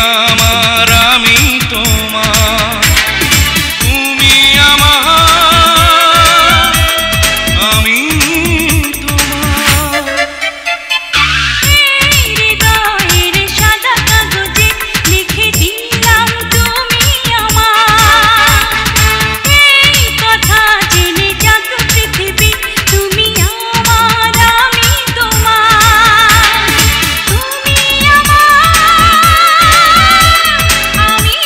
আমার আমি তোমার, তুমি আমার আমি তোমার। হৃদয়ের সাদা কাগজে লিখে দিলাম তুমি আমার, এই কথা জেনে যাক পৃথিবী তুমি আমার আমি তোমার, তুমি আমার আমি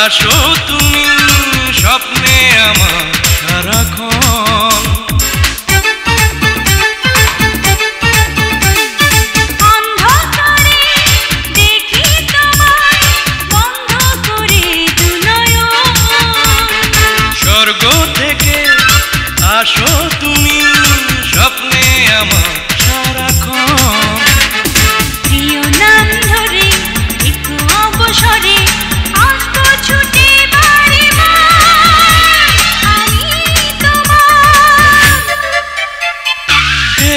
আসো তুমি স্বপ্নে আমার সারাক্ষণ, অন্ধকারে দেখি তোমায় বন্ধ করে দু নয়ন, স্বর্গ থেকে আসো তুমি স্বপ্নে আমার সারাক্ষণ। প্রিয় নাম ধরে একটু অবসরে আসবো ছুটে বাড়ি আমি তোমার,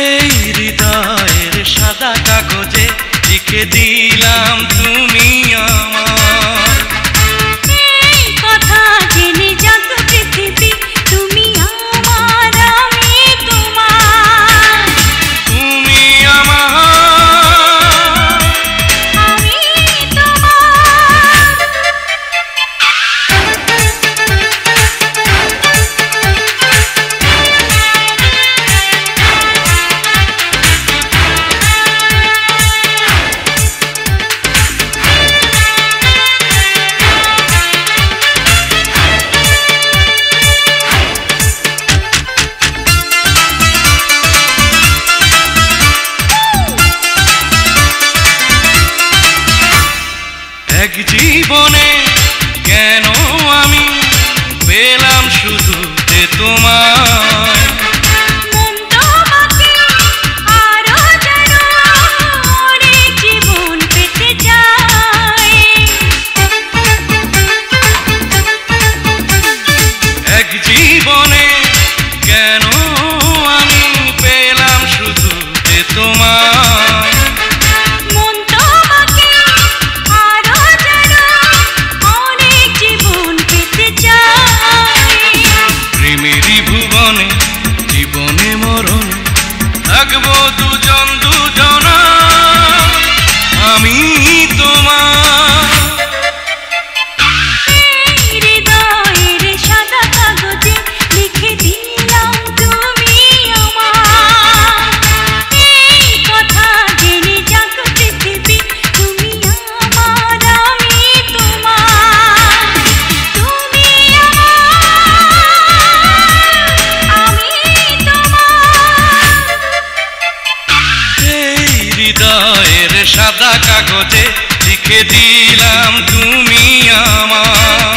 এই হৃদয়ের সাদা কাগজে লিখে দিলাম তুমি আমার, এই কথা জেনে যাক পৃথিবী তুমি আমার আমি তোমার, তুমি আমার আমি তোমার। এক জীবনে কেন আমি পেলাম শুধু তোমায়, মন তোমাকে আরো যেন অনেক জীবন পেতে চায়, এক জীবনে কেন আমি পেলাম শুধু তোমায়, মন তোমাকে আরো যেন অনেক জীবন পেতে চায়, প্রেমেরই ভুবনে জীবনে মরণে থাকবো দুজন দুজনা আমি তোমার। হৃদয়ের সাদা কাগজে লিখে দিলাম তুমি আমার, এই কথা জেনে যাক পৃথিবী তুমি আমার আমি তোমার, তুমি আমার আমি তোমার। এই হৃদয়ের সাদা কাগজে লিখে দিলাম তুমি আমার,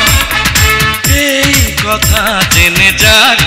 এই কথা জেনে যাক